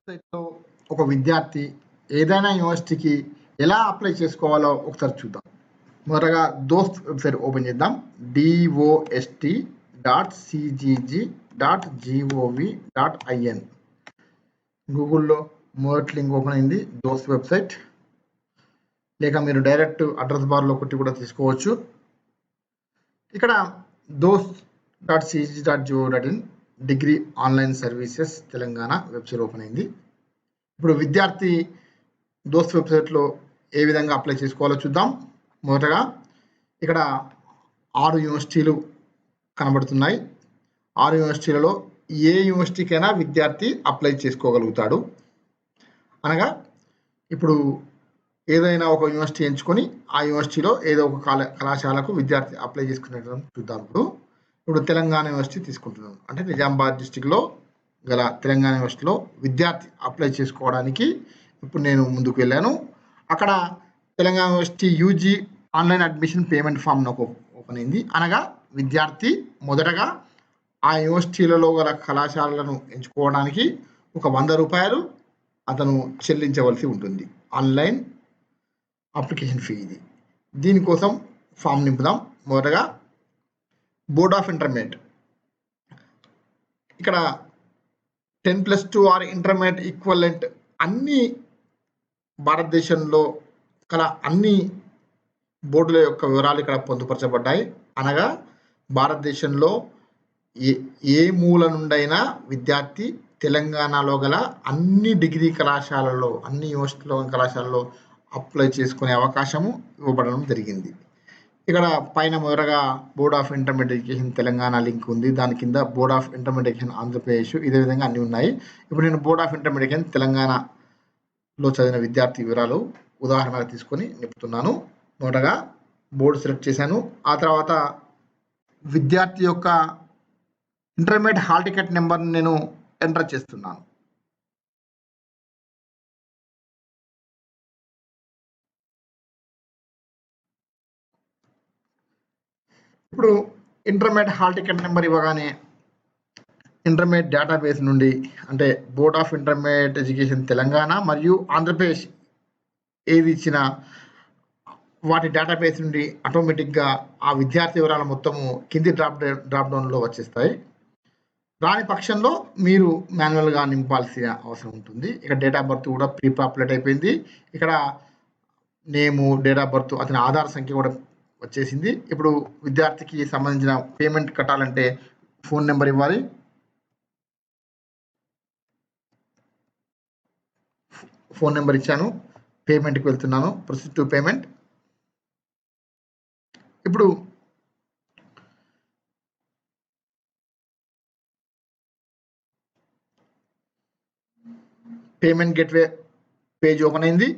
వెబ్‌సైట్‌లో ఒక విద్యార్థి ఏదైనా యూనివర్సిటీకి ఎలా అప్లై చేసుకోవాలో ఒకసారి చూద్దాం. మొదటగా దోస్త్ వెబ్‌సైట్ ఓపెన్ చేద్దాం. dost.cgg.gov.in గూగుల్‌లో మొదటి లింక్ ఓపెన్ అయింది. దోస్త్ వెబ్‌సైట్. లేక మీరు డైరెక్ట్ అడ్రస్ బార్‌లో కొట్టి కూడా తీసుకోవచ్చు. ఇక్కడ dost.cgg.gov.in degree online services Telangana website open అయింది. ఇప్పుడు విద్యార్థి దోస్త్ వెబ్‌సైట్‌లో ఏ విధంగా అప్లై చేసుకోవాలో చూద్దాం. మొదటగా ఇక్కడ 6 యూనివర్సిటీలు కనబడుతున్నాయి. 6 యూనివర్సిటీలలో ఏ యూనివర్సిటీకైనా విద్యార్థి అప్లై చేసుకోగలుగుతాడు. అనగా ఇప్పుడు ఏదైనా ఒక యూనివర్సిటీ ఎంచుకొని ఆ యూనివర్సిటీలో ఏదో ఒక కళాశాలకు విద్యార్థి అప్లై చేసుకునేటం చూద్దాం. ఇప్పుడు తెలంగాణ యూనివర్సిటీ తీసుకుంటున్నాం. అంటే నిజామాబాద్ డిస్టిక్లో గల తెలంగాణ యూనివర్సిటీలో విద్యార్థి అప్లై చేసుకోవడానికి ఇప్పుడు నేను ముందుకు వెళ్ళాను. అక్కడ Telangana university UG online admission payment form నాకు ఓపెన్ అయింది. అనగా విద్యార్థి మొదటగా ఆ యూనివర్సిటీలలో గల కళాశాలలను ఎంచుకోవడానికి ఒక ₹100 అతను చెల్లించవలసి ఉంటుంది. ఆన్లైన్ అప్లికేషన్ ఫీ ఇది. దీనికోసం ఫామ్ నింపుదాం. మొదటగా బోర్డ్ ఆఫ్ ఇంటర్మీడియట్ ఇక్కడ 10+2 ఆర్ ఇంటర్మీడియట్ ఈక్వలెంట్ అన్ని భారతదేశంలో గల అన్ని బోర్డుల యొక్క వివరాలు ఇక్కడ పొందుపరచబడ్డాయి. అనగా భారతదేశంలో ఏ మూల నుండైనా విద్యార్థి తెలంగాణలో గల అన్ని డిగ్రీ కళాశాలలో అన్ని యూనివర్సిటీలో కళాశాలలో అప్లై చేసుకునే అవకాశము ఇవ్వబడడం జరిగింది. ఇక్కడ పైన మొదటగా board of intermediate education Telangana link ఉంది. దాని కింద board of intermediate education Andhra Pradesh ఇదే విధంగా అన్ని ఉన్నాయి. ఇప్పుడు నేను బోర్డ్ ఆఫ్ ఇంటర్మీడియట్ ఎడ్యుకేషన్ తెలంగాణలో చదివిన విద్యార్థి వివరాలు ఉదాహరణగా తీసుకొని నింపుతున్నాను. మొదటగా బోర్డు సెలెక్ట్ చేశాను. ఆ తర్వాత విద్యార్థి యొక్క ఇంటర్మీడియట్ హాల్ టికెట్ నెంబర్ని నేను ఎంటర్ చేస్తున్నాను. ఇప్పుడు ఇంటర్మీడియట్ హాల్ టికెట్ నెంబర్ ఇవ్వగానే ఇంటర్మీడియట్ డేటాబేస్ నుండి అంటే board of intermediate education Telangana మరియు ఆంధ్రప్రదేశ్ ఏది ఇచ్చినా వాటి డేటాబేస్ నుండి ఆటోమేటిక్గా ఆ విద్యార్థి వివరాలు మొత్తము కింది డ్రాప్ డౌన్లో వచ్చేస్తాయి. రాని పక్షంలో మీరు మాన్యువల్గా నింపాల్సిన అవసరం ఉంటుంది. ఇక్కడ డేట్ ఆఫ్ బర్త్ కూడా ప్రీ పాపులేట్ అయిపోయింది. ఇక్కడ నేము, డేట్ ఆఫ్ బర్త్, అతని ఆధార్ సంఖ్య కూడా వచ్చేసింది. ఇప్పుడు విద్యార్థికి సంబంధించిన పేమెంట్ కట్టాలంటే ఫోన్ నెంబర్ ఇవ్వాలి. ఫోన్ నెంబర్ ఇచ్చాను. పేమెంట్కి వెళ్తున్నాను. Proceed to payment. ఇప్పుడు పేమెంట్ గేట్వే పేజ్ ఓపెన్ అయింది.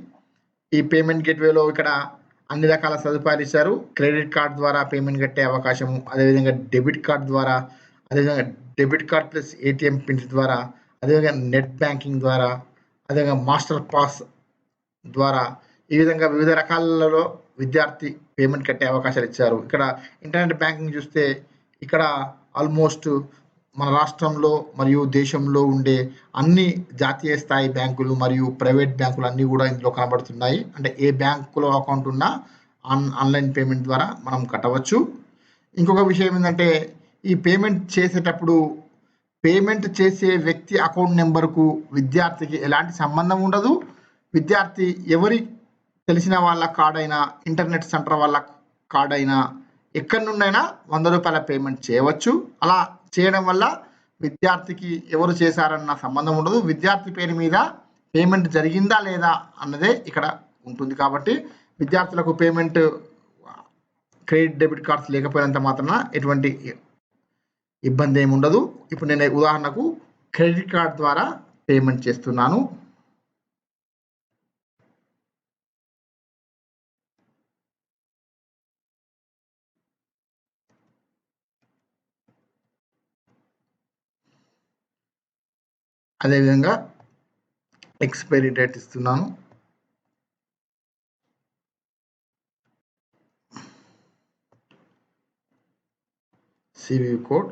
ఈ పేమెంట్ గేట్వేలో ఇక్కడ అన్ని రకాల సదుపాయాలు ఇచ్చారు. క్రెడిట్ కార్డ్ ద్వారా పేమెంట్ కట్టే అవకాశము, అదేవిధంగా డెబిట్ కార్డ్ ద్వారా, అదేవిధంగా debit card plus ATM pins ద్వారా, అదేవిధంగా నెట్ బ్యాంకింగ్ ద్వారా, అదేవిధంగా మాస్టర్ పాస్ ద్వారా ఈ విధంగా వివిధ రకాలలో విద్యార్థి పేమెంట్ కట్టే అవకాశాలు ఇచ్చారు. ఇక్కడ ఇంటర్నెట్ బ్యాంకింగ్ చూస్తే ఇక్కడ ఆల్మోస్ట్ మన రాష్ట్రంలో మరియు దేశంలో ఉండే అన్ని జాతీయ స్థాయి బ్యాంకులు మరియు ప్రైవేట్ బ్యాంకులు అన్నీ కూడా ఇందులో కనబడుతున్నాయి. అంటే ఏ బ్యాంకులో అకౌంట్ ఉన్నా ఆన్లైన్ పేమెంట్ ద్వారా మనం కట్టవచ్చు. ఇంకొక విషయం ఏంటంటే ఈ పేమెంట్ చేసేటప్పుడు పేమెంట్ చేసే వ్యక్తి అకౌంట్ నెంబర్కు విద్యార్థికి ఎలాంటి సంబంధం ఉండదు. విద్యార్థి ఎవరి తెలిసిన వాళ్ళ కార్డ్ అయినా, ఇంటర్నెట్ సెంటర్ వాళ్ళ కార్డ్ అయినా, ఎక్కడి నుండైనా ₹100 పేమెంట్ చేయవచ్చు. అలా చేయడం వల్ల విద్యార్థికి ఎవరు చేశారన్న సంబంధం ఉండదు. విద్యార్థి పేరు మీద పేమెంట్ జరిగిందా లేదా అన్నదే ఇక్కడ ఉంటుంది. కాబట్టి విద్యార్థులకు పేమెంట్ క్రెడిట్, డెబిట్ కార్డ్స్ లేకపోయినంత మాత్రాన ఎటువంటి ఇబ్బంది ఏమి ఉండదు. ఇప్పుడు నేను ఉదాహరణకు క్రెడిట్ కార్డ్ ద్వారా పేమెంట్ చేస్తున్నాను. అదేవిధంగా ఎక్స్పైరీ డేట్ ఇస్తున్నాను. సివివి కోడ్,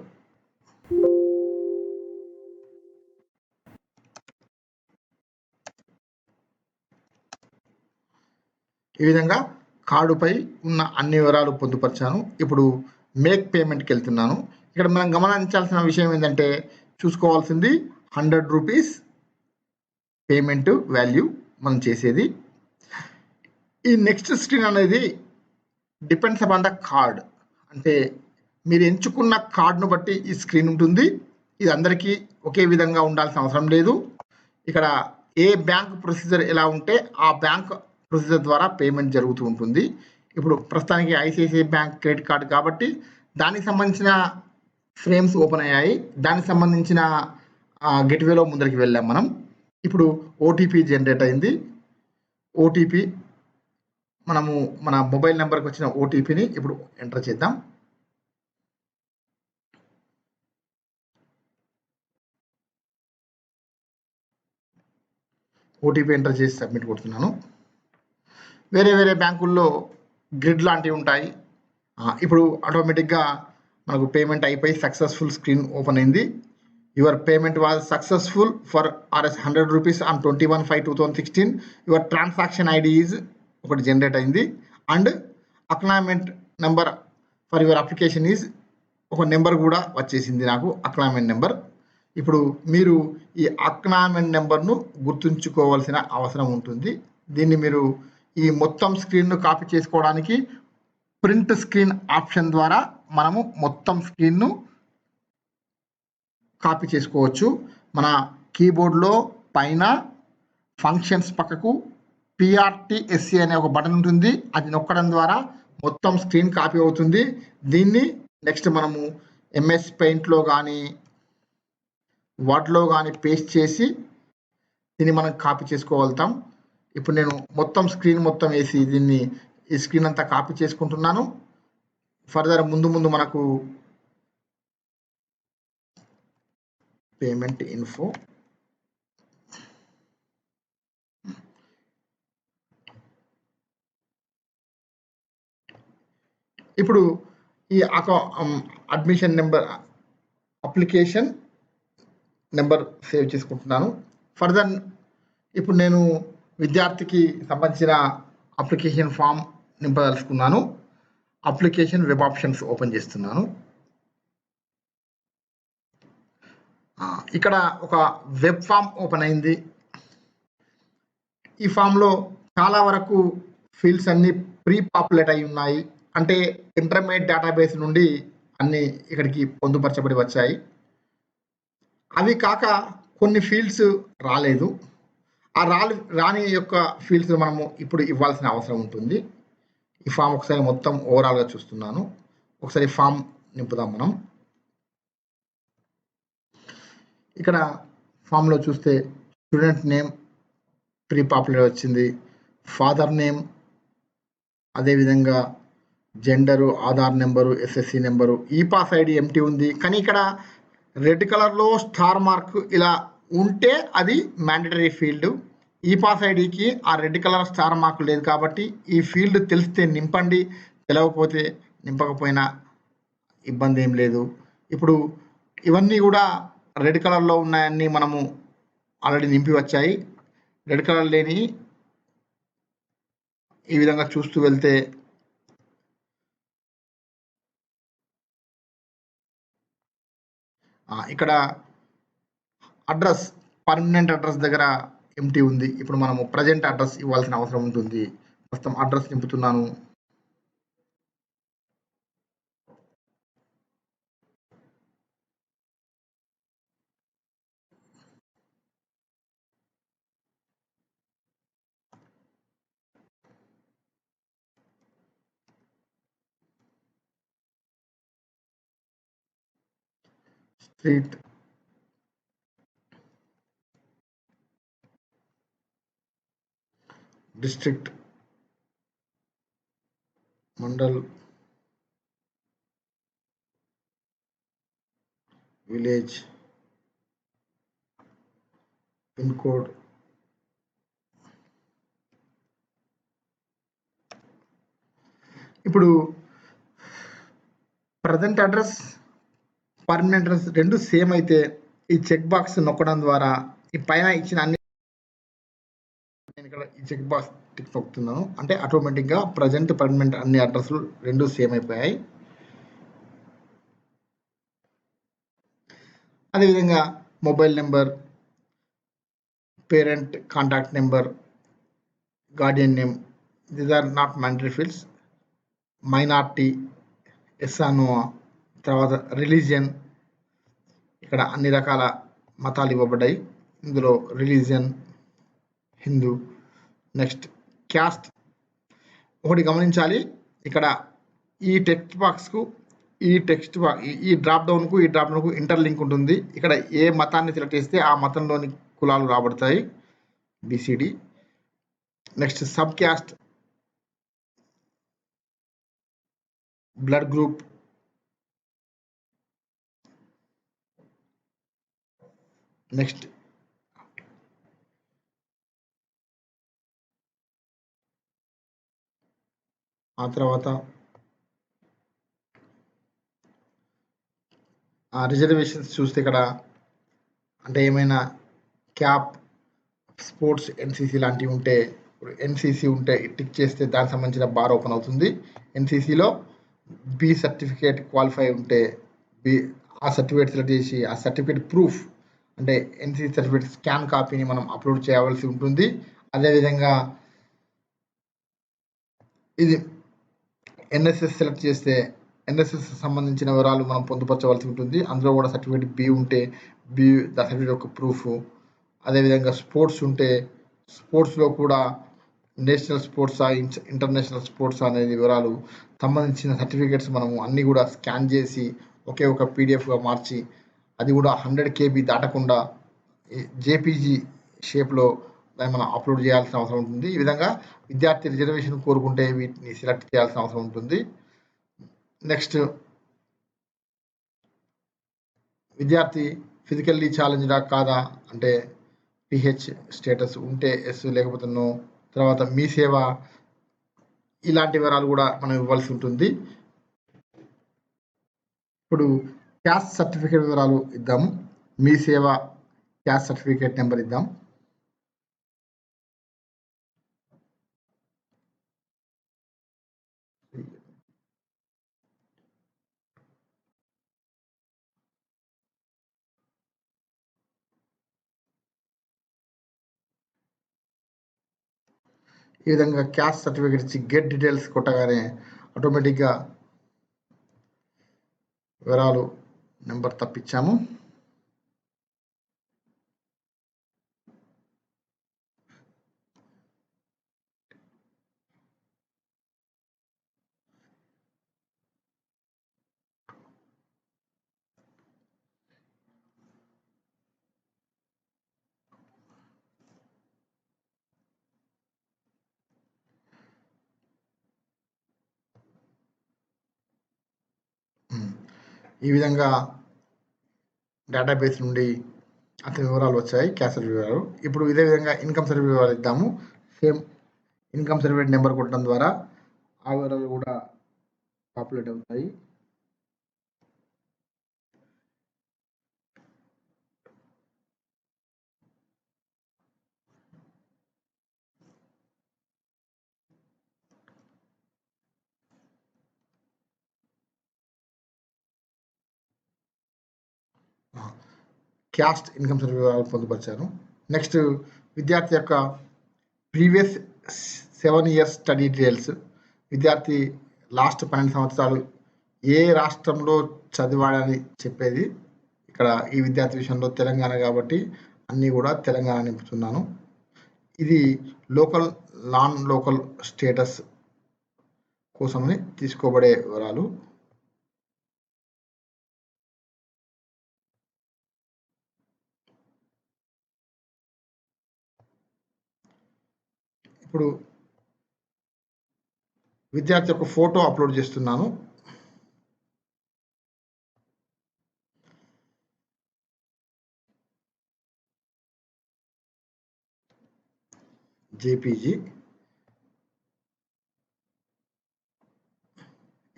ఈ విధంగా కార్డుపై ఉన్న అన్ని వివరాలు పొందుపరిచాను. ఇప్పుడు మేక్ పేమెంట్కి వెళ్తున్నాను. ఇక్కడ మనం గమనించాల్సిన విషయం ఏంటంటే చూసుకోవాల్సింది 100 రూపీస్ పేమెంట్ వాల్యూ మనం చేసేది. ఈ నెక్స్ట్ స్క్రీన్ అనేది డిపెండ్స్ అపాన్ ద కార్డ్, అంటే మీరు ఎంచుకున్న కార్డును బట్టి ఈ స్క్రీన్ ఉంటుంది. ఇది అందరికీ ఒకే విధంగా ఉండాల్సిన అవసరం లేదు. ఇక్కడ ఏ బ్యాంక్ ప్రొసీజర్ ఎలా ఉంటే ఆ బ్యాంక్ ప్రొసీజర్ ద్వారా పేమెంట్ జరుగుతూ ఉంటుంది. ఇప్పుడు ప్రస్తుతానికి ఐసిఐసిఐ బ్యాంక్ క్రెడిట్ కార్డు కాబట్టి దానికి సంబంధించిన ఫ్రేమ్స్ ఓపెన్ అయ్యాయి. దానికి సంబంధించిన గెట్వేలో ముందరికి వెళ్ళాం మనం. ఇప్పుడు ఓటీపీ జనరేట్ అయింది. ఓటీపీ మనము మన మొబైల్ నెంబర్కి వచ్చిన ఓటీపీని ఇప్పుడు ఎంటర్ చేద్దాం. ఓటీపీ ఎంటర్ చేసి సబ్మిట్ కొడుతున్నాను. వేరే వేరే బ్యాంకుల్లో గ్రిడ్ లాంటివి ఉంటాయి. ఇప్పుడు ఆటోమేటిక్గా మనకు పేమెంట్ అయిపోయి సక్సెస్ఫుల్ స్క్రీన్ ఓపెన్ అయింది. Your payment was successful for RS 100 rupees on 21/5/2016. Your transaction ID is ఒకటి జనరేట్ అయింది. And acknowledgement number for your application is ఒక నెంబర్ కూడా వచ్చేసింది నాకు, అక్నాలజ్మెంట్ నెంబర్. ఇప్పుడు మీరు ఈ అక్నాలజ్మెంట్ నెంబర్ను గుర్తుంచుకోవాల్సిన అవసరం ఉంటుంది. దీన్ని మీరు ఈ మొత్తం స్క్రీన్ను కాపీ చేసుకోవడానికి ప్రింట్ స్క్రీన్ ఆప్షన్ ద్వారా మనము మొత్తం స్క్రీన్ను కాపీ చేసుకోవచ్చు. మన కీబోర్డ్లో పైన ఫంక్షన్స్ పక్కకు PRTSC అనే ఒక బటన్ ఉంటుంది. అది నొక్కడం ద్వారా మొత్తం స్క్రీన్ కాపీ అవుతుంది. దీన్ని నెక్స్ట్ మనము MS పెయింట్లో కానీ వర్డ్లో కానీ పేస్ట్ చేసి దీన్ని మనం కాపీ చేసుకోగలుగుతాం. ఇప్పుడు నేను మొత్తం స్క్రీన్ మొత్తం వేసి దీన్ని ఈ స్క్రీన్ అంతా కాపీ చేసుకుంటున్నాను. ఫర్దర్ ముందు మనకు పేమెంట్ ఇన్ఫో, ఇప్పుడు ఈ admission number application number save చేసుకుంటున్నాను. ఫర్దర్ ఇప్పుడు నేను విద్యార్థికి సంబంధించిన అప్లికేషన్ ఫామ్ నింపదలుచుకున్నాను. అప్లికేషన్ వెబ్ ఆప్షన్స్ ఓపెన్ చేస్తున్నాను. ఇక్కడ ఒక వెబ్ ఫామ్ ఓపెన్ అయింది. ఈ ఫామ్లో చాలా వరకు ఫీల్డ్స్ అన్ని ప్రీ పాపులేట్ అయి ఉన్నాయి. అంటే ఇంటర్మీడియట్ డేటాబేస్ నుండి అన్ని ఇక్కడికి పొందుపరచబడి వచ్చాయి. అవి కాక కొన్ని ఫీల్డ్స్ రాలేదు. ఆ రాని యొక్క ఫీల్డ్స్ మనము ఇప్పుడు ఇవ్వాల్సిన అవసరం ఉంటుంది. ఈ ఫామ్ ఒకసారి మొత్తం ఓవరాల్గా చూస్తున్నాను. ఒకసారి ఫామ్ నింపుదాం మనం. ఇక్కడ ఫామ్లో చూస్తే స్టూడెంట్ నేమ్ ప్రీ పాపులర్ వచ్చింది, ఫాదర్ నేమ్, అదేవిధంగా gender, Aadhaar number, SSC number, ఈ పాస్ ఐడి ఎంటీ ఉంది. కానీ ఇక్కడ రెడ్ కలర్లో స్టార్ మార్క్ ఇలా ఉంటే అది మ్యాండటరీ ఫీల్డ్. ఈ పాస్ ఐడికి ఆ రెడ్ కలర్ స్టార్ మార్క్ లేదు కాబట్టి ఈ ఫీల్డ్ తెలిస్తే నింపండి, తెలవకపోతే నింపకపోయినా ఇబ్బంది ఏం లేదు. ఇప్పుడు ఇవన్నీ కూడా రెడ్ కలర్లో ఉన్నాయన్నీ మనము ఆల్రెడీ నింపి వచ్చాయి. రెడ్ కలర్ లేని ఈ విధంగా చూస్తూ వెళ్తే ఇక్కడ అడ్రస్, పర్మనెంట్ అడ్రస్ దగ్గర ఎంటీ ఉంది. ఇప్పుడు మనము ప్రజెంట్ అడ్రస్ ఇవ్వాల్సిన అవసరం ఉంటుంది. ప్రస్తుతం అడ్రస్ నింపుతున్నాను. Street, district, mandal, village, pin code, ఇప్పుడు ప్రజెంట్ అడ్రస్, పర్మనెంట్ అడ్రస్ రెండు సేమ్ అయితే ఈ చెక్ బాక్స్ నొక్కడం ద్వారా ఈ పైన ఇచ్చిన అన్ని, నేను ఇక్కడ ఈ చెక్ బాక్స్ టిక్ నొక్కుతున్నాను. అంటే ఆటోమేటిక్గా ప్రజెంట్ పర్మనెంట్ అన్ని అడ్రస్లు రెండు సేమ్ అయిపోయాయి. అదేవిధంగా mobile number, parent contact number, guardian name, these are not mandatory fields. Minority, yes or no, తర్వాత రిలీజియన్, ఇక్కడ అన్ని రకాల మతాలు ఇవ్వబడ్డాయి. ఇందులో రిలీజియన్ హిందూ. Next caste. ఒకటి గమనించాలి, ఇక్కడ ఈ టెక్స్ట్ బాక్స్కు ఈ డ్రాప్ డౌన్కు ఇంటర్లింక్ ఉంటుంది. ఇక్కడ ఏ మతాన్ని సెలెక్ట్ చేస్తే ఆ మతంలోని కులాలు రాబడతాయి, BCD. Next sub caste, blood group, next ఆ తర్వాత రిజర్వేషన్స్ చూస్తే ఇక్కడ అంటే ఏమైనా క్యాప్, స్పోర్ట్స్, ఎన్సీసీ లాంటివి ఉంటే, ఎన్సీసీ ఉంటే టిక్ చేస్తే దానికి సంబంధించిన బార్ ఓపెన్ అవుతుంది. ఎన్సీసీలో బి సర్టిఫికేట్ క్వాలిఫై ఉంటే ఆ సర్టిఫికేట్ సెలెక్ట్ చేసి ఆ సర్టిఫికేట్ ప్రూఫ్ అంటే ఎన్సీసీ సర్టిఫికేట్ స్కాన్ కాపీని మనం అప్లోడ్ చేయవలసి ఉంటుంది. అదేవిధంగా ఇది ఎన్ఎస్ఎస్ సెలెక్ట్ చేస్తే ఎన్ఎస్ఎస్ సంబంధించిన వివరాలు మనం పొందుపరచవలసి ఉంటుంది. అందులో కూడా సర్టిఫికేట్ బి ఉంటే ద సర్టిఫికేట్ యొక్క ప్రూఫ్. అదేవిధంగా స్పోర్ట్స్ ఉంటే స్పోర్ట్స్లో కూడా నేషనల్ స్పోర్ట్సా, ఇంటర్నేషనల్ స్పోర్ట్స్ అనేది వివరాలు సంబంధించిన సర్టిఫికేట్స్ మనము అన్నీ కూడా స్కాన్ చేసి ఒకే ఒక పీడిఎఫ్గా మార్చి అది కూడా 100 KB దాటకుండా జేపీజీ షేప్లో దాన్ని మనం అప్లోడ్ చేయాల్సిన అవసరం ఉంటుంది. ఈ విధంగా విద్యార్థి రిజర్వేషన్ కోరుకుంటే వీటిని సెలెక్ట్ చేయాల్సిన అవసరం ఉంటుంది. నెక్స్ట్ విద్యార్థి ఫిజికల్లీ ఛాలెంజ్డా కాదా అంటే పిహెచ్ స్టేటస్ ఉంటే ఎస్, లేకపోతే నో. తర్వాత మీ సేవ, ఇలాంటి వివరాలు కూడా మనం ఇవ్వాల్సి ఉంటుంది. ఇప్పుడు క్యాస్ట్ సర్టిఫికేట్ వివరాలు ఇద్దాము. మీ సేవ క్యాస్ట్ సర్టిఫికేట్ నెంబర్ ఇద్దాం. ఈ విధంగా క్యాస్ట్ సర్టిఫికేట్ ఇచ్చి గెట్ డీటెయిల్స్ కొట్టగానే ఆటోమేటిక్గా వివరాలు నెంబర్ తప్పించాము. ఈ విధంగా డేటాబేస్ నుండి అతని వివరాలు వచ్చాయి, క్యాస్ట్ సర్టిఫికేట్ వివరాలు. ఇప్పుడు ఇదే విధంగా ఇన్కమ్ సర్టిఫికేట్ వివరాలు ఇద్దాము. సేమ్ ఇన్కమ్ సర్టిఫికేట్ నెంబర్ కొట్టడం ద్వారా ఆ వివరాలు కూడా పాపులేట్ అవుతాయి. క్యాస్ట్ ఇన్కమ్ సర్టిఫికేట్ వివరాలు పొందుపరిచాను. నెక్స్ట్ విద్యార్థి యొక్క ప్రీవియస్ 7 years స్టడీ డీటెయిల్స్. విద్యార్థి లాస్ట్ 12 సంవత్సరాలు ఏ రాష్ట్రంలో చదివాడని చెప్పేది. ఇక్కడ ఈ విద్యార్థి విషయంలో తెలంగాణ కాబట్టి అన్నీ కూడా తెలంగాణ నింపుతున్నాను. ఇది లోకల్, నాన్ లోకల్ స్టేటస్ కోసమని తీసుకోబడే వివరాలు. ఇప్పుడు విద్యార్థి యొక్క ఫోటో అప్లోడ్ చేస్తున్నాను. జేపీజీ.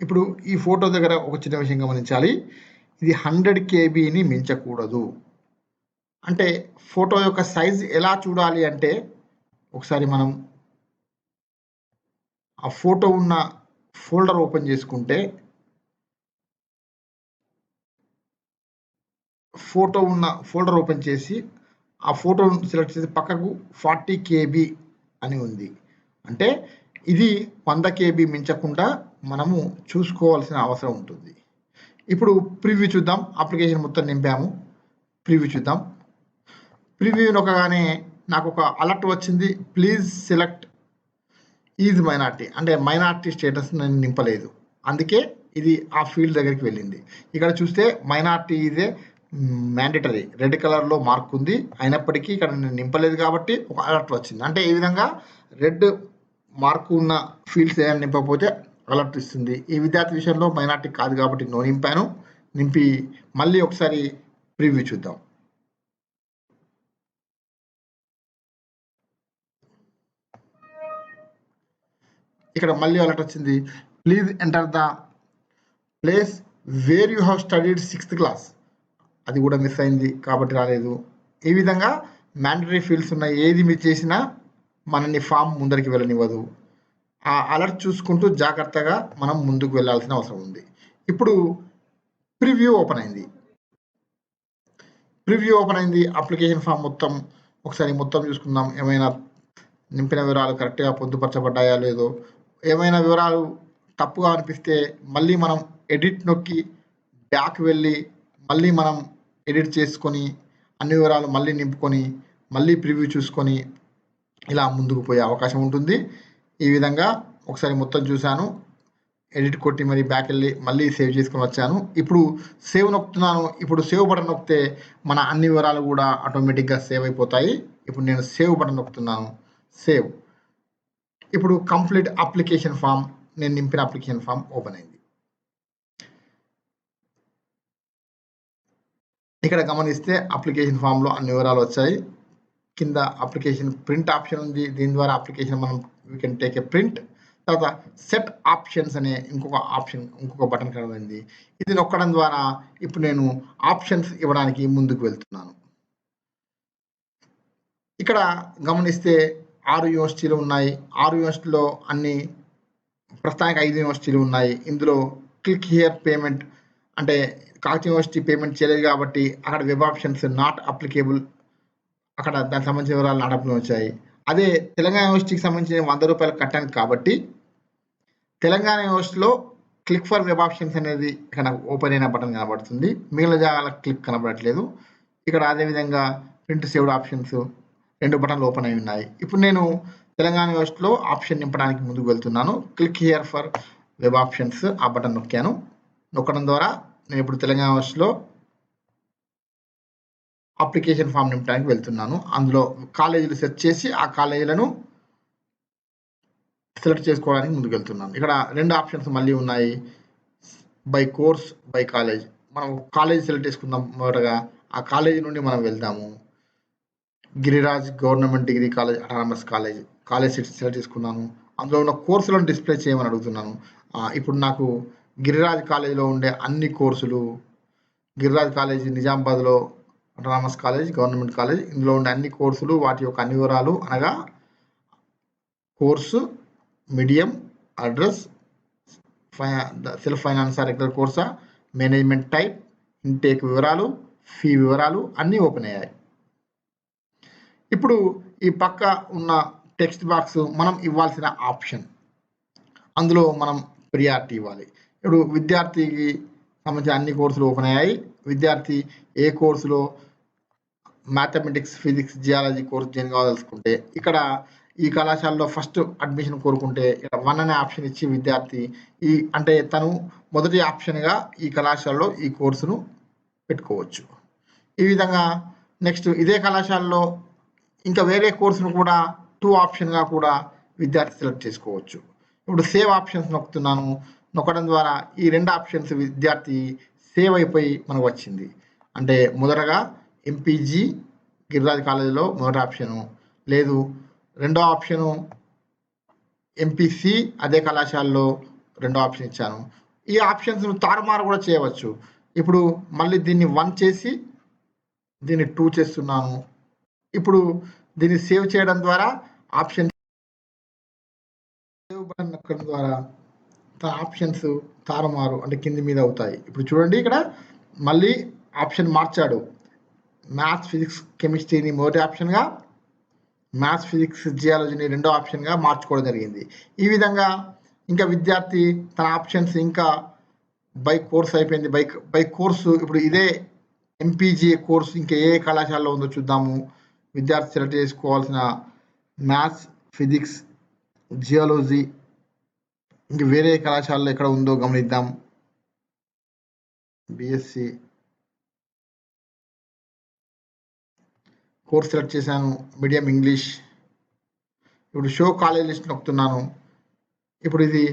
ఇప్పుడు ఈ ఫోటో దగ్గర ఒక చిన్న విషయం గమనించాలి, ఇది 100 KBని మించకూడదు. అంటే ఫోటో యొక్క సైజ్ ఎలా చూడాలి అంటే ఒకసారి మనం ఆ ఫోటో ఉన్న ఫోల్డర్ ఓపెన్ చేసుకుంటే ఫోటో ఉన్న ఫోల్డర్ ఓపెన్ చేసి ఆ ఫోటోను సెలెక్ట్ చేసి పక్కకు 40 KB అని ఉంది. అంటే ఇది 100 KB మించకుండా మనము చూసుకోవాల్సిన అవసరం ఉంటుంది. ఇప్పుడు ప్రివ్యూ చూద్దాం. అప్లికేషన్ మొత్తం నింపాము. ప్రివ్యూ చూద్దాం. ప్రివ్యూ నొక్కగానే నాకు ఒక అలర్ట్ వచ్చింది. ప్లీజ్ సెలెక్ట్ ఈజ్ మైనార్టీ, అంటే మైనార్టీ స్టేటస్ నేను నింపలేదు, అందుకే ఇది ఆ ఫీల్డ్ దగ్గరికి వెళ్ళింది. ఇక్కడ చూస్తే మైనార్టీ ఇదే మ్యాండేటరీ రెడ్ కలర్లో మార్క్ ఉంది, అయినప్పటికీ ఇక్కడ నేను నింపలేదు కాబట్టి ఒక అలర్ట్ వచ్చింది. అంటే ఈ విధంగా రెడ్ మార్క్ ఉన్న ఫీల్డ్స్ ఏమైనా నింపకపోతే అలర్ట్ ఇస్తుంది. ఈ విద్యార్థి విషయంలో మైనార్టీ కాదు కాబట్టి నో నింపాను. నింపి మళ్ళీ ఒకసారి ప్రివ్యూ చూద్దాం. ఇక్కడ మళ్ళీ అలర్ట్ వచ్చింది. Please enter the place where you have studied 6th class, అది కూడా మిస్ అయింది కాబట్టి రాలేదు. ఈ విధంగా మ్యాండటరీ ఫీల్డ్స్ ఉన్నాయి, ఏది మిస్ చేసినా మనల్ని ఫామ్ ముందరికి వెళ్ళనివ్వదు. ఆ అలర్ట్ చూసుకుంటూ జాగ్రత్తగా మనం ముందుకు వెళ్ళాల్సిన అవసరం ఉంది. ఇప్పుడు ప్రివ్యూ ఓపెన్ అయింది. అప్లికేషన్ ఫామ్ ఒకసారి మొత్తం చూసుకుందాం. ఏమైనా నింపిన వివరాలు కరెక్ట్గా పొందుపరచబడ్డాయా లేదో, ఏమైనా వివరాలు తప్పుగా అనిపిస్తే మళ్ళీ మనం ఎడిట్ నొక్కి బ్యాక్ వెళ్ళి మళ్ళీ మనం ఎడిట్ చేసుకొని అన్ని వివరాలు మళ్ళీ నింపుకొని మళ్ళీ ప్రివ్యూ చూసుకొని ఇలా ముందుకు పోయే అవకాశం ఉంటుంది. ఈ విధంగా ఒకసారి మొత్తం చూశాను, ఎడిట్ కొట్టి మరి బ్యాక్ వెళ్ళి మళ్ళీ సేవ్ చేసుకొని వచ్చాను. ఇప్పుడు సేవ్ నొక్కుతున్నాను. ఇప్పుడు సేవ్ బటన్ నొక్కితే మన అన్ని వివరాలు కూడా ఆటోమేటిక్గా సేవ్ అయిపోతాయి. ఇప్పుడు నేను సేవ్ బటన్ నొక్కుతున్నాను. సేవ్. ఇప్పుడు కంప్లీట్ అప్లికేషన్ ఫామ్, నేను నింపిన అప్లికేషన్ ఫామ్ ఓపెన్ అయింది. ఇక్కడ గమనిస్తే అప్లికేషన్ ఫామ్లో అన్ని వివరాలు వచ్చాయి. కింద అప్లికేషన్ ప్రింట్ ఆప్షన్ ఉంది, దీని ద్వారా అప్లికేషన్ మనం we can take a print. తర్వాత సెట్ ఆప్షన్స్ అనే ఇంకొక బటన్ కనబడింది. ఇది నొక్కడం ద్వారా ఇప్పుడు నేను ఆప్షన్స్ ఇవ్వడానికి ముందుకు వెళ్తున్నాను. ఇక్కడ గమనిస్తే 6 యూనివర్సిటీలు ఉన్నాయి. 6 యూనివర్సిటీలో అన్ని ప్రస్తుతానికి 5 యూనివర్సిటీలు ఉన్నాయి. ఇందులో క్లిక్ హియర్ పేమెంట్, అంటే కాకతీయ యూనివర్సిటీ పేమెంట్ చేయలేదు కాబట్టి అక్కడ వెబ్ ఆప్షన్స్ నాట్ అప్లికేబుల్, అక్కడ దానికి సంబంధించిన వివరాలు నాటప్పుడు వచ్చాయి. అదే తెలంగాణ యూనివర్సిటీకి సంబంధించిన 100 రూపాయలు కట్టాను కాబట్టి తెలంగాణ యూనివర్సిటీలో క్లిక్ ఫర్ వెబ్ ఆప్షన్స్ అనేది ఇక్కడ ఓపెన్ అయిన బటన్ కనబడుతుంది, మిగిలిన జాగాల క్లిక్ కనబడట్లేదు. ఇక్కడ అదేవిధంగా ప్రింట్ సేవ్డ్ ఆప్షన్స్ 2 బటన్లు ఓపెన్ అయి ఉన్నాయి. ఇప్పుడు నేను తెలంగాణ యూనివర్సిటీలో ఆప్షన్ నింపడానికి ముందుకు వెళ్తున్నాను. Click here for web options, ఆ బటన్ నొక్కాను. నొక్కడం ద్వారా నేను ఇప్పుడు తెలంగాణ యూనివర్సిటీలో అప్లికేషన్ ఫామ్ నింపడానికి వెళ్తున్నాను. అందులో కాలేజీలు సెర్చ్ చేసి ఆ కాలేజీలను సెలెక్ట్ చేసుకోవడానికి ముందుకు వెళ్తున్నాను. ఇక్కడ 2 ఆప్షన్స్ మళ్ళీ ఉన్నాయి, బై కోర్స్, బై కాలేజ్. మనం కాలేజ్ సెలెక్ట్ చేసుకుందాం. మొదటగా ఆ కాలేజీ నుండి మనం వెళ్దాము. Giriraj government degree college autonomous college select చేసుకున్నాను. అందులో ఉన్న కోర్సులను డిస్ప్లే చేయమని అడుగుతున్నాను. ఇప్పుడు నాకు గిరిరాజ్ కాలేజీలో ఉండే అన్ని కోర్సులు, గిరిరాజ్ కాలేజీ నిజామాబాద్లో అటానమస్ కాలేజ్, గవర్నమెంట్ కాలేజ్, ఇందులో ఉండే అన్ని కోర్సులు, వాటి యొక్క అన్ని వివరాలు, అనగా కోర్సు, మీడియం, అడ్రస్, సెల్ఫ్ ఫైనాన్సా రెగ్యులర్ కోర్సా, మేనేజ్మెంట్ టైప్, ఇంటేక్ వివరాలు, ఫీ వివరాలు అన్నీ ఓపెన్ అయ్యాయి. ఇప్పుడు ఈ పక్క ఉన్న టెక్స్ట్ బాక్స్ మనం ఇవ్వాల్సిన ఆప్షన్, అందులో మనం ప్రియారిటీ ఇవ్వాలి. ఇప్పుడు విద్యార్థికి సంబంధించిన అన్ని కోర్సులు ఓపెన్ అయ్యాయి. విద్యార్థి ఏ కోర్సులో mathematics, physics, geology course join కావాలనుకుంటే ఇక్కడ ఈ కళాశాలలో ఫస్ట్ అడ్మిషన్ కోరుకుంటే ఇక్కడ 1 అనే ఆప్షన్ ఇచ్చి విద్యార్థి అంటే తను మొదటి ఆప్షన్గా ఈ కళాశాలలో ఈ కోర్సును పెట్టుకోవచ్చు. ఈ విధంగా నెక్స్ట్ ఇదే కళాశాలలో ఇంకా వేరే కోర్సును కూడా 2 ఆప్షన్గా కూడా విద్యార్థి సెలెక్ట్ చేసుకోవచ్చు. ఇప్పుడు సేవ్ ఆప్షన్స్ నొక్కుతున్నాను. నొక్కడం ద్వారా ఈ 2 ఆప్షన్స్ విద్యార్థి సేవ్ అయిపోయి మనకు వచ్చింది. అంటే మొదటగా ఎంపీజీ గిరిరాజ్ కాలేజీలో మొదటి ఆప్షను, లేదు రెండో ఆప్షను ఎంపీసీ అదే కళాశాలలో రెండో ఆప్షన్ ఇచ్చాను. ఈ ఆప్షన్స్ను తారుమారు కూడా చేయవచ్చు. ఇప్పుడు మళ్ళీ దీన్ని 1 చేసి దీన్ని 2 చేస్తున్నాను. ఇప్పుడు దీన్ని సేవ్ చేయడం ద్వారా ఆప్షన్ సేవ్ బటన్ నొక్కడం ద్వారా తన ఆప్షన్స్ తారుమారు అంటే కింది మీద అవుతాయి. ఇప్పుడు చూడండి, ఇక్కడ మళ్ళీ ఆప్షన్ మార్చాడు. మ్యాథ్స్, ఫిజిక్స్, కెమిస్ట్రీని మొదటి ఆప్షన్గా, మ్యాథ్స్, ఫిజిక్స్, జియాలజీని రెండో ఆప్షన్గా మార్చుకోవడం జరిగింది. ఈ విధంగా ఇంకా విద్యార్థి తన ఆప్షన్స్ ఇంకా బై కోర్స్ అయిపోయింది. బై కోర్సు ఇప్పుడు ఇదే ఎంపీజీఏ కోర్సు ఇంకా ఏ కళాశాలలో ఉందో చూద్దాము. విద్యార్థి సెలెక్ట్ చేసుకోవాల్సిన మ్యాథ్స్, ఫిజిక్స్, జియాలజీ ఇంక వేరే కళాశాలలో ఎక్కడ ఉందో గమనిద్దాం. బిఎస్సి కోర్స్ సెలెక్ట్ చేశాను, మీడియం ఇంగ్లీష్. ఇప్పుడు షో కాలేజ్ లిస్ట్ నొక్కుతున్నాను. ఇప్పుడు ఇది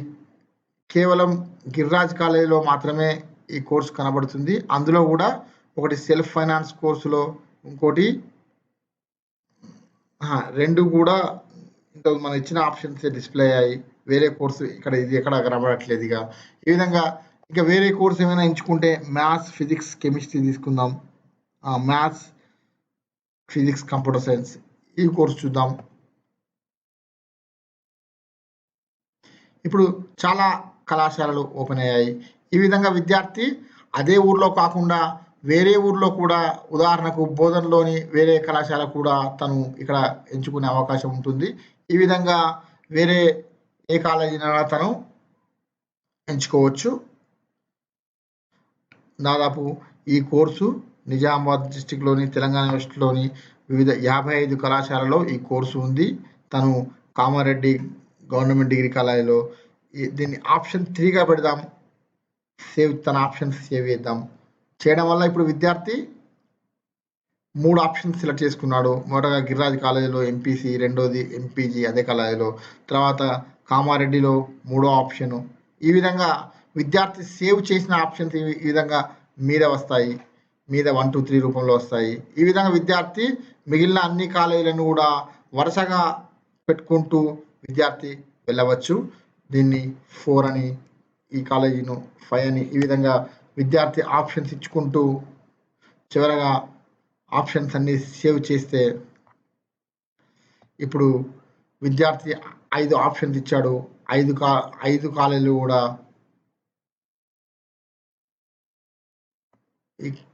కేవలం గిరిరాజ్ కాలేజీలో మాత్రమే ఈ కోర్సు కనబడుతుంది. అందులో కూడా ఒకటి సెల్ఫ్ ఫైనాన్స్ కోర్సులో, ఇంకోటి రెండు కూడా ఇంత మనం ఇచ్చిన ఆప్షన్స్ డిస్ప్లే అయ్యాయి. వేరే కోర్సు ఇక్కడ ఇది ఎక్కడ కనబడట్లేదు. ఈ విధంగా ఇంకా వేరే కోర్సు ఏమైనా ఎంచుకుంటే మ్యాథ్స్, ఫిజిక్స్, కెమిస్ట్రీ తీసుకుందాం. మ్యాథ్స్, ఫిజిక్స్, కంప్యూటర్ సైన్స్ ఈ కోర్సు చూద్దాం. ఇప్పుడు చాలా కళాశాలలు ఓపెన్ అయ్యాయి. ఈ విధంగా విద్యార్థి అదే ఊర్లో కాకుండా వేరే ఊర్లో కూడా, ఉదాహరణకు బోధనలోని వేరే కళాశాల కూడా తను ఇక్కడ ఎంచుకునే అవకాశం ఉంటుంది. ఈ విధంగా వేరే ఏ కాలేజీనైనా తను ఎంచుకోవచ్చు. దాదాపు ఈ కోర్సు నిజామాబాద్ డిస్టిక్లోని, తెలంగాణ యూనివర్సిటీలోని వివిధ 55 కళాశాలలో ఈ కోర్సు ఉంది. తను కామారెడ్డి గవర్నమెంట్ డిగ్రీ కాలేజీలో దీన్ని ఆప్షన్ 3గా పెడదాం. తన ఆప్షన్స్ సేవ్ చేద్దాం. చేయడం వల్ల ఇప్పుడు విద్యార్థి 3 ఆప్షన్స్ సెలెక్ట్ చేసుకున్నాడు. మొదటగా గిరిరాజ్ కాలేజీలో ఎంపీసీ, రెండోది ఎంపీజీ అదే కాలేజీలో, తర్వాత కామారెడ్డిలో మూడో ఆప్షను. ఈ విధంగా విద్యార్థి సేవ్ చేసిన ఆప్షన్స్ ఈ విధంగా మీద వస్తాయి, మీద 1, 2, 3 రూపంలో వస్తాయి. ఈ విధంగా విద్యార్థి మిగిలిన అన్ని కాలేజీలను కూడా వరుసగా పెట్టుకుంటూ విద్యార్థి వెళ్ళవచ్చు. దీన్ని 4 అని, ఈ కాలేజీను 5 అని, ఈ విధంగా విద్యార్థి ఆప్షన్స్ ఇచ్చుకుంటూ చివరగా ఆప్షన్స్ అన్ని సేవ్ చేస్తే ఇప్పుడు విద్యార్థి 5 ఆప్షన్స్ ఇచ్చాడు. 5 కాలేజీలు కూడా 4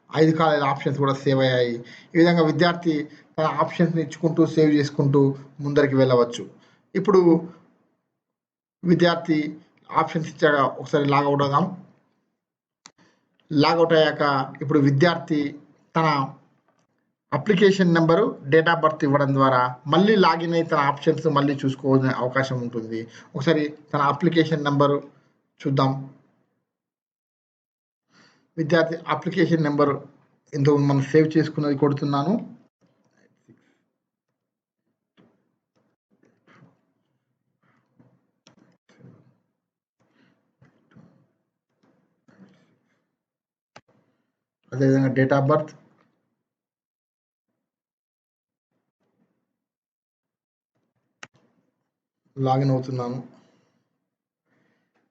5 కాలేజీల ఆప్షన్స్ కూడా సేవ్ అయ్యాయి. ఈ విధంగా విద్యార్థి తన ఆప్షన్స్ని ఇచ్చుకుంటూ సేవ్ చేసుకుంటూ ముందరికి వెళ్ళవచ్చు. ఇప్పుడు విద్యార్థి ఆప్షన్స్ ఇచ్చాక ఒకసారి లాగౌట్ అవుదాం. లాగౌట్ అయ్యాక ఇప్పుడు విద్యార్థి తన application number, date of birth ఇవ్వడం ద్వారా మళ్ళీ లాగిన్ అయ్యి తన ఆప్షన్స్ మళ్ళీ చూసుకోవాల్సిన అవకాశం ఉంటుంది. ఒకసారి తన అప్లికేషన్ నెంబరు చూద్దాం. విద్యార్థి అప్లికేషన్ నెంబర్ ఇందులో మనం సేవ్ చేసుకున్నది కొడుతున్నాను. అదేవిధంగా డేట్ ఆఫ్ బర్త్, లాగిన్ అవుతున్నాను.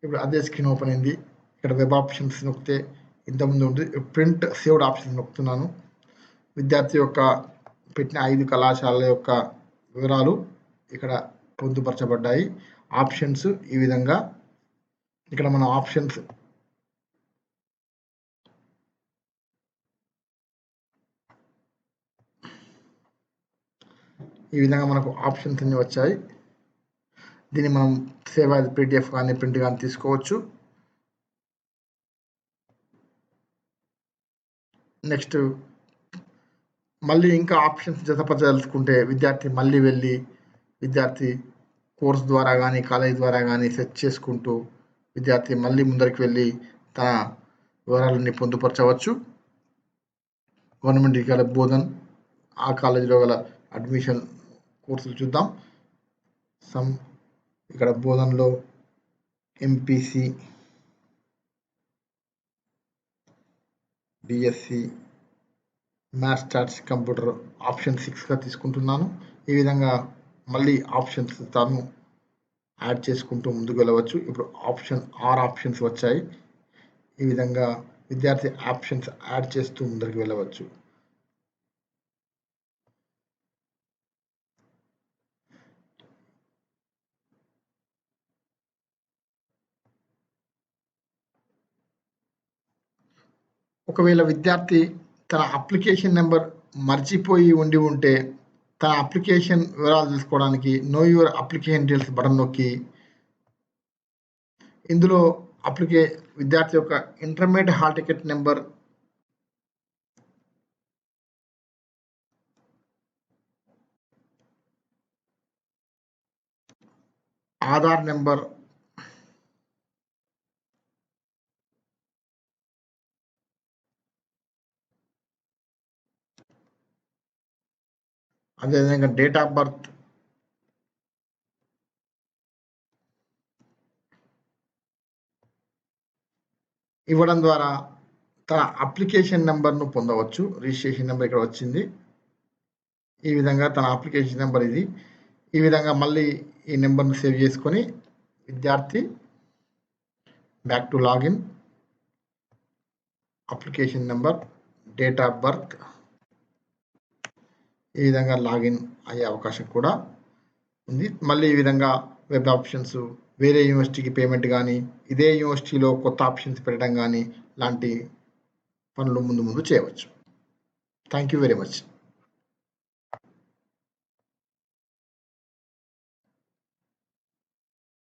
ఇప్పుడు అదే స్క్రీన్ ఓపెన్ అయింది. ఇక్కడ వెబ్ ఆప్షన్స్ నొక్కితే ఇంతకుముందు ఉంటుంది, ప్రింట్ సేవ్డ్ ఆప్షన్ నొక్కుతున్నాను. విద్యార్థి యొక్క పెట్టిన 5 కళాశాలల యొక్క వివరాలు ఇక్కడ పొందుపరచబడ్డాయి. ఆప్షన్స్ ఈ విధంగా ఇక్కడ మనం ఆప్షన్స్ ఈ విధంగా మనకు ఆప్షన్స్ అన్ని వచ్చాయి. దీన్ని మనం సేవ్ యాజ్ పీడిఎఫ్ కానీ ప్రింట్ కానీ తీసుకోవచ్చు. నెక్స్ట్ మళ్ళీ ఇంకా ఆప్షన్స్ జతపరచదలుచుకుంటే విద్యార్థి మళ్ళీ వెళ్ళి విద్యార్థి కోర్స్ ద్వారా కానీ కాలేజ్ ద్వారా కానీ సెర్చ్ చేసుకుంటూ విద్యార్థి మళ్ళీ ముందరికి వెళ్ళి తన వివరాలన్నీ పొందుపరచవచ్చు. గవర్నమెంట్ డిగ్రీ బోధన్ ఆ కాలేజీలో గల అడ్మిషన్ కోర్సులు చూద్దాం. ఇక్కడ బోధన్లో MPC, BSc, maths, stats, computer option 6గా తీసుకుంటున్నాను. ఈ విధంగా మళ్ళీ ఆప్షన్స్ తాను యాడ్ చేసుకుంటూ ముందుకు వెళ్ళవచ్చు. ఇప్పుడు ఆప్షన్స్ వచ్చాయి. ఈ విధంగా విద్యార్థి ఆప్షన్స్ యాడ్ చేస్తూ ముందుకు వెళ్ళవచ్చు. ఒకవేళ విద్యార్థి తన అప్లికేషన్ నెంబర్ మర్చిపోయి ఉంటే తన అప్లికేషన్ వివరాలు తెలుసుకోవడానికి know your application details button నొక్కి ఇందులో విద్యార్థి యొక్క intermediate hall ticket number, Aadhaar number, అదేవిధంగా డేట్ ఆఫ్ బర్త్, ఇవ్వడం ద్వారా తన అప్లికేషన్ నెంబర్ను పొందవచ్చు. రిజిస్ట్రేషన్ నెంబర్ ఇక్కడ వచ్చింది. ఈ విధంగా తన అప్లికేషన్ నెంబర్ ఇది. ఈ విధంగా మళ్ళీ ఈ నెంబర్ను సేవ్ చేసుకొని విద్యార్థి back to login, application number, date of birth, ఈ విధంగా లాగిన్ అయ్యే అవకాశం కూడా ఉంది. మళ్ళీ ఈ విధంగా వెబ్ ఆప్షన్స్, వేరే యూనివర్సిటీకి పేమెంట్ కానీ, ఇదే యూనివర్సిటీలో కొత్త ఆప్షన్స్ పెట్టడం కానీ లాంటి పనులు ముందు చేయవచ్చు. Thank you very much.